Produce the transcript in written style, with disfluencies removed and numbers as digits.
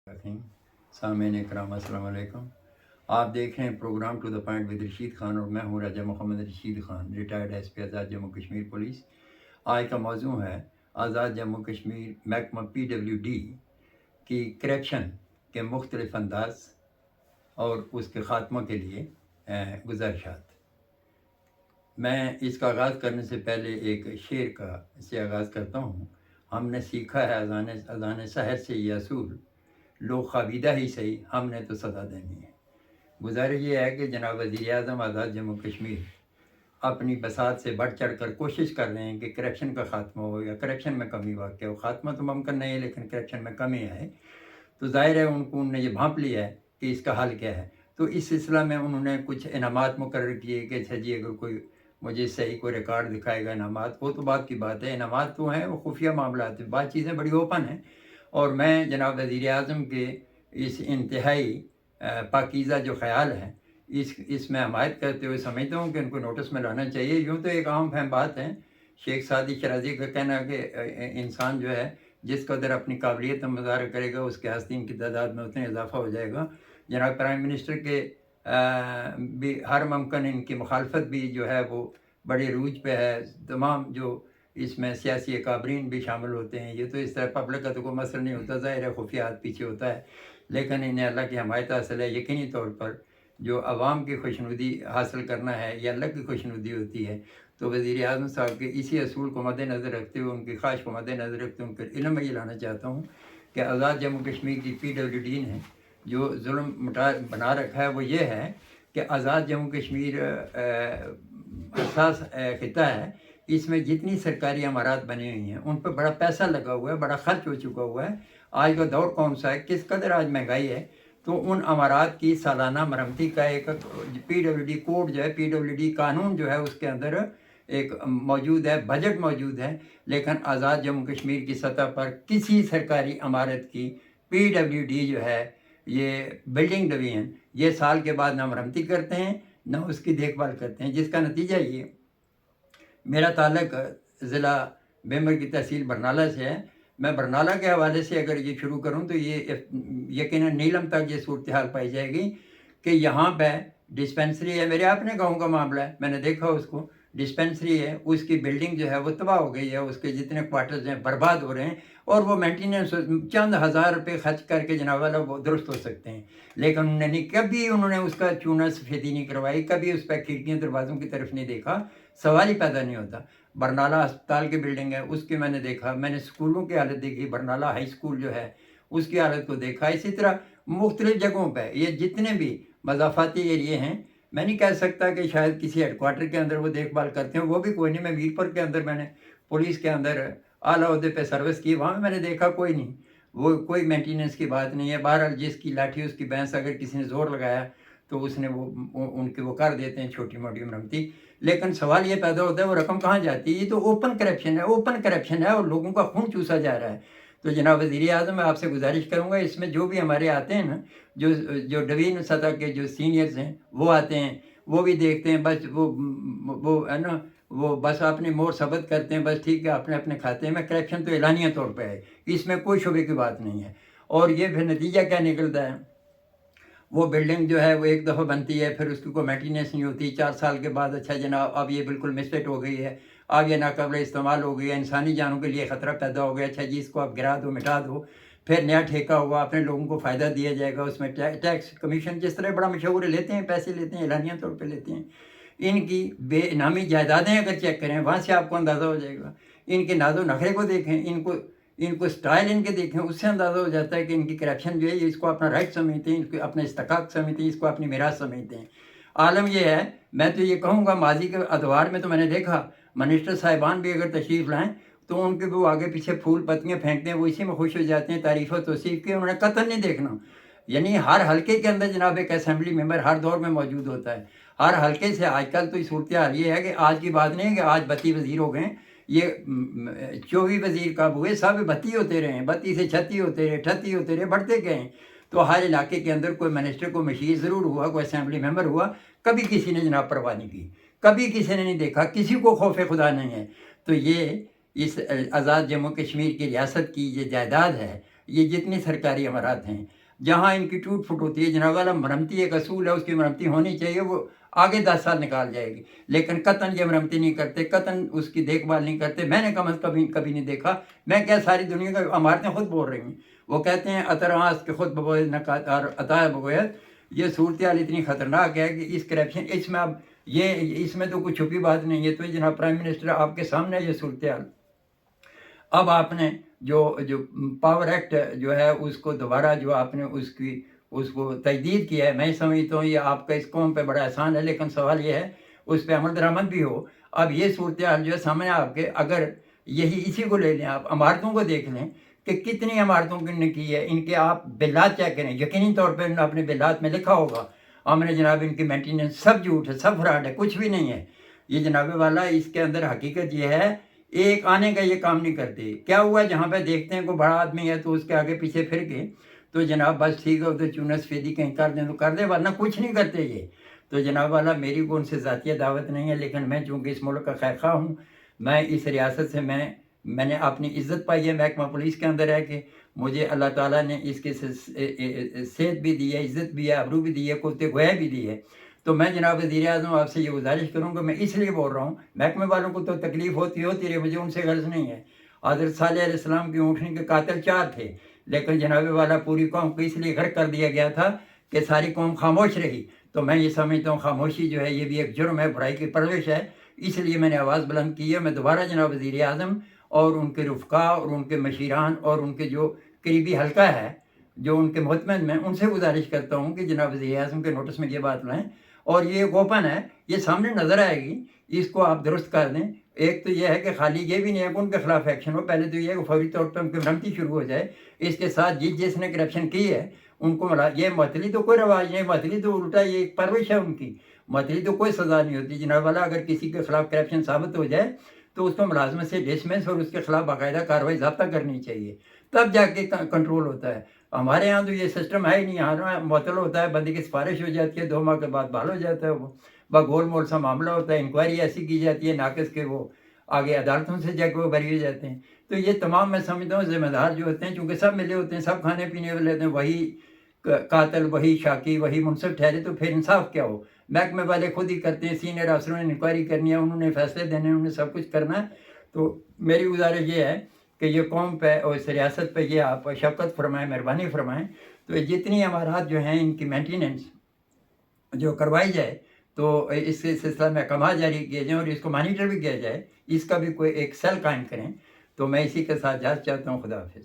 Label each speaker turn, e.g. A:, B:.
A: सामईन इकराम अस्सलाम वालेकुम। आप देख रहे हैं program to the point with Rashid Khan और मैं हूं Raja Mohammad Rashid Khan, retired SP Azad Jammu Kashmir police. आज का मौजू है आज़ाद जम्मू कश्मीर महकमा PWD की करप्शन के मुख्तलिफ अंदाज और उसके ख़ात्मा के लिए गुजारिशात। मैं इसका आगाज़ करने से पहले एक शेर का से आगाज़ करता हूँ। हमने सीखा है अज़ान सहर से ये असूल, लोग ख़ाबिदा ही सही, हमने तो सदा देनी है। गुजारिश ये है कि जनाब वज़ीर-ए-आज़म आज़ाद जम्मू कश्मीर अपनी बसात से बढ़ चढ़ कर कोशिश कर रहे हैं कि करप्शन का ख़ात्मा हो या करप्शन में कमी वाक़ हो। ख़ात्मा तो मुमकिन नहीं है, लेकिन करप्शन में कमी आए तो ज़ाहिर है उन्होंने ये भांप लिया है कि इसका हल क्या है। तो इस सिलसिला में उन्होंने कुछ इनामात मुकर्रर किए कि अच्छा जी, अगर कोई मुझे सही कोई रिकॉर्ड दिखाएगा इनामात, वो तो बात की बात है। इनामात तो हैं, वो खुफिया मामला है, बात चीज़ें बड़ी ओपन हैं। और मैं जनाब वज़ीर-ए-आज़म के इस इंतहाई पाकीज़ा जो ख़याल है, इसमें हमायत करते हुए समझता हूँ कि उनको नोटिस में लाना चाहिए। यूँ तो एक आम फहम बात है, शेख सादी शराजी का कहना है कि इंसान जो है जिस कदर अपनी काबिलियत का मुज़ाहरा करेगा उसके आस्तीन की तादाद में उतना इजाफ़ा हो जाएगा। जनाब प्राइम मिनिस्टर के भी हर मुमकिन इनकी मुखालफत भी जो है वो बड़े रूज पे है। तमाम जो इसमें सियासी अकाबरीन भी शामिल होते हैं। ये तो इस तरह पब्लिक का तो कोई मसला नहीं होता, ज़ाहिर है खुफिया हाथ पीछे होता है, लेकिन इन्हें अल्लाह की हमायत हासिल है। यकीनी तौर पर जो आवाम की खुशनुदी हासिल करना है ये अल्लाह की खुशनुदी होती है। तो वज़ीर-ए-आज़म साहब के इसी असूल को मद्देनज़र रखते हुए, उनकी ख्वाहिश को मद्देनज़र रखते हुए उनके इल्म में ये लाना चाहता हूँ कि आज़ाद जम्मू कश्मीर की PWD ने जो जुल्म बना रखा है वो ये है कि आज़ाद जम्मू कश्मीर हसास खिता है। इसमें जितनी सरकारी इमारत बनी हुई हैं उन पर बड़ा पैसा लगा हुआ है, बड़ा खर्च हो चुका हुआ है। आज का दौर कौन सा है, किस कदर आज महंगाई है, तो उन इमारत की सालाना मरम्मती का एक PWD कोड जो है, PWD कानून जो है उसके अंदर एक मौजूद है, बजट मौजूद है। लेकिन आज़ाद जम्मू कश्मीर की सतह पर किसी सरकारी इमारत की PWD जो है, ये बिल्डिंग डिवीज़न, ये साल के बाद ना मरम्मती करते हैं ना उसकी देखभाल करते हैं, जिसका नतीजा ये मेरा ताल्लुक ज़िला बेमर की तहसील बरनाला से है। मैं बरनाला के हवाले से अगर ये शुरू करूँ तो ये यकीनन नीलम तक ये सूरत हाल पाई जाएगी कि यहाँ पे डिस्पेंसरी है, मेरे अपने गाँव का मामला है, मैंने देखा उसको। डिस्पेंसरी है, उसकी बिल्डिंग जो है वो तबाह हो गई है, उसके जितने क्वार्टर्स हैं बर्बाद हो रहे हैं और वो मेंटेनेंस चंद हज़ार रुपये खर्च करके जनाब वाला वो दुरुस्त हो सकते हैं। लेकिन उन्होंने कभी उसका चूना सफेदी नहीं करवाई, कभी उस पर खिड़कियों दरवाज़ों की तरफ नहीं देखा। सवाल ही पैदा नहीं होता। बरनाला अस्पताल की बिल्डिंग है, उसकी मैंने देखा, मैंने स्कूलों की हालत देखी, बरनाला हाई स्कूल जो है उसकी हालत को देखा। इसी तरह मुख्तलिफ जगहों पर ये जितने भी मज़ाफ़ाती एरिए हैं, मैं नहीं कह सकता कि शायद किसी हेडक्वार्टर के अंदर वो देखभाल करते हैं, वो भी कोई नहीं। मैं मीरपुर के अंदर मैंने पुलिस के अंदर आला ओहदे पे सर्विस की, वहाँ मैंने देखा कोई नहीं, वो कोई मेंटेनेंस की बात नहीं है। बहरहाल जिसकी लाठी उसकी भैंस, अगर किसी ने ज़ोर लगाया तो उसने उनके वो कर देते हैं छोटी मोटी मरम्मती। लेकिन सवाल ये पैदा होता है वो रकम कहाँ जाती है। ये तो ओपन करप्शन है, ओपन करप्शन है और लोगों का खून चूसा जा रहा है। तो जनाब वज़ीर-ए-आज़म, मैं आपसे गुजारिश करूँगा इसमें जो भी हमारे आते हैं ना, जो जो डिवीज़न सतह के जो सीनियर्स हैं वो आते हैं, वो भी देखते हैं, बस वो है ना, वो बस अपनी मोहर सबत करते हैं, बस ठीक है, अपने अपने खाते में। करप्शन तो एलानिया तौर पे है, इसमें कोई शुबे की बात नहीं है। और ये फिर नतीजा क्या निकलता है, वो बिल्डिंग जो है वो एक दफ़ा बनती है, फिर उसकी कोई मेंटेनेंस नहीं होती। 4 साल के बाद अच्छा जनाब अब ये बिल्कुल मिसफिट हो गई है, अब ये नाकाबिल इस्तेमाल हो गई है, इंसानी जानों के लिए ख़तरा पैदा हो गया, अच्छा जी इसको आप गिरा दो, मिटा दो। फिर नया ठेका हुआ, अपने लोगों को फ़ायदा दिया जाएगा, उसमें टैक्स कमीशन जिस तरह बड़ा मशहूर है, लेते हैं, पैसे लेते हैं, एलानिया तौर पर लेते हैं। इनकी बेनामी जायदादें अगर चेक करें, वहाँ से आपको अंदाज़ा हो जाएगा। इनके नाज़ो नखरे को देखें, इनको इनको स्टाइल इनके देखें, उससे अंदाज़ा हो जाता है कि इनकी करप्शन जो है ये इसको अपना राइट समझते हैं, इसको अपना इस्तेकाक समझते हैं, इसको अपनी मीरास समझते हैं। आलम ये है, मैं तो ये कहूँगा माजी के अदवार में तो मैंने देखा मिनिस्टर साहिबान भी अगर तशरीफ़ लाएँ तो उनके वो आगे पीछे फूल पत्तियाँ फेंकते हैं, वो इसी में खुश हो जाते हैं, तारीफ़ तौसीफ़ की, उन्होंने कतई नहीं देखना। यानी हर हलके के अंदर जनाब एक असेंबली मेंबर हर दौर में मौजूद होता है। हर हलके से आजकल तो सूरत हाल ये है कि आज की बात नहीं है कि आज 32 वज़ीर हो गए, ये 24 वज़ीर कब हुए, सब 32 होते रहे, 32 से 36 होते रहे, 38 होते रहे, बढ़ते गए। तो हर इलाके के अंदर कोई मिनिस्टर, कोई मशीर ज़रूर हुआ, कोई असेंबली मेंबर हुआ, कभी किसी ने जनाब परवाह नहीं की, कभी किसी ने नहीं देखा, किसी को खौफ खुदा नहीं है। तो ये इस आज़ाद जम्मू कश्मीर की रियासत की ये जायदाद है, یہ جتنی سرکاری عمارات ہیں جہاں ان کی ٹوٹ پھوٹ ہوتی ہے جناب والا، مرمتی ایک اصول ہے، اس کی مرمتی ہونی چاہیے، وہ آگے 10 سال نکال جائے گی، لیکن قطن یہ مرمتی نہیں کرتے، قطن اس کی دیکھ بھال نہیں کرتے۔ میں نے کم از کبھی نہیں دیکھا، میں کیا ساری دنیا کا عمارتیں خود بول رہی ہیں، وہ کہتے ہیں اطراس کے خود بگوید نکات اور عطا بگوید۔ یہ صورتحال اتنی خطرناک ہے کہ اس کرپشن، اس میں اب اس میں تو کوئی چھپی بات نہیں ہے۔ تو جناب پرائم منسٹر آپ کے سامنے یہ صورتحال، اب آپ نے جو پاور ایکٹ جو ہے اس کو دوبارہ جو آپ نے اس کو تجدید کیا ہے، میں سمجھتا ہوں یہ آپ کا اس قوم پہ بڑا احسان ہے، لیکن سوال یہ ہے اس پہ عمل درآمد بھی ہو۔ اب یہ صورتحال جو ہے سامنے آپ کے، اگر اسی کو لے لیں، آپ عمارتوں کو دیکھ لیں کہ کتنی عمارتوں نے کی ہے، ان کے آپ بلات چیک کریں، یقینی طور پہ اپنے بلات میں لکھا ہوگا ہم نے جناب ان کی مینٹیننس سب جھوٹ ہے، سب فراڈ ہے، کچھ بھی نہیں ہے۔ یہ جناب والا اس کے اندر حقیقت یہ ہے، ایک آنے کا یہ کام نہیں کرتے۔ کیا ہوا جہاں پہ دیکھتے ہیں کوئی بڑا آدمی ہے تو اس کے آگے پیچھے پھر کے تو جناب بس ٹھیک ہے، تو چونس فیدی کہیں کر دیں تو کر دیں، ورنہ کچھ نہیں کرتے یہ۔ تو جناب والا میری کو ان سے ذاتیہ دعوت نہیں ہے، لیکن میں چونکہ اس ملک کا خیر خواہ ہوں، میں اس ریاست سے میں نے اپنی عزت پائی ہے محکمہ پولیس کے اندر ہے کہ مجھے اللہ تعالیٰ نے اس کے صحت بھی دی ہے، عزت بھی ہے، ابرو بھی دی ہے، کتے گویا بھی دی ہے۔ تو میں جناب وزیر اعظم آپ سے یہ گزارش کروں گا، میں اس لیے بول رہا ہوں، محکمے والوں کو تو تکلیف ہوتی رہی، مجھے ان سے غرض نہیں ہے۔ حضرت صالح علیہ السلام کی اونٹنی کے قاتل 4 تھے، لیکن جناب والا پوری قوم کو اس لیے غرق کر دیا گیا تھا کہ ساری قوم خاموش رہی۔ تو میں یہ سمجھتا ہوں خاموشی جو ہے یہ بھی ایک جرم ہے، برائی کی پرورش ہے، اس لیے میں نے آواز بلند کی ہے۔ میں دوبارہ جناب وزیر اعظم اور ان کے رفقا اور ان کے مشیران اور ان کے جو قریبی حلقہ ہے، جو ان کے محتمد میں، ان سے گزارش کرتا ہوں کہ جناب وزیر اعظم کے نوٹس میں یہ بات لائیں، اور یہ اوپن ہے، یہ سامنے نظر آئے گی، اس کو آپ درست کر دیں۔ ایک تو یہ ہے کہ خالی یہ بھی نہیں ہے کہ ان کے خلاف ایکشن ہو، پہلے تو یہ ہے کہ فوری طور پر ان کی مرمتی شروع ہو جائے، اس کے ساتھ جس نے کرپشن کی ہے ان کو یہ معطلی تو کوئی رواج نہیں، معطلی تو الٹا یہ ایک پرورش ہے ان کی، معطلی تو کوئی سزا نہیں ہوتی جناب والا۔ اگر کسی کے خلاف کرپشن ثابت ہو جائے تو اس کو ملازمت سے ڈسمس اور اس کے خلاف باقاعدہ کارروائی ضابطہ کرنی چاہیے، تب جا کے کنٹرول ہوتا ہے۔ ہمارے ہاں تو یہ سسٹم ہے ہی نہیں، یہاں معطل ہوتا ہے، بندے کی سفارش ہو جاتی ہے، 2 ماہ کے بعد بحال ہو جاتا ہے، وہ گول مول سا معاملہ ہوتا ہے، انکوائری ایسی کی جاتی ہے ناقص کے وہ آگے عدالتوں سے جا کے وہ بری ہو جاتے ہیں۔ تو یہ تمام میں سمجھتا ہوں ذمہ دار جو ہوتے ہیں، چونکہ سب ملے ہوتے ہیں، سب کھانے پینے والے ہوتے ہیں، وہی قاتل، وہی شاکی، وہی منصف ٹھہرے، تو پھر انصاف کیا ہو؟ محکمے والے خود ہی کرتے ہیں، سینئر افسروں نے انکوائری کرنی ہے، انہوں نے فیصلے دینے، انہوں نے سب کچھ کرنا ہے۔ تو میری گزارش یہ ہے کہ یہ قوم پہ اور اس ریاست پہ یہ آپ شفقت فرمائیں، مہربانی فرمائیں، تو جتنی عمارات جو ہیں ان کی مینٹیننس جو کروائی جائے تو اس سلسلہ میں احکامات جاری کیے جائیں اور اس کو مانیٹر بھی کیا جائے، اس کا بھی کوئی ایک سیل قائم کریں۔ تو میں اسی کے ساتھ اجازت چاہتا ہوں، خدا حافظ۔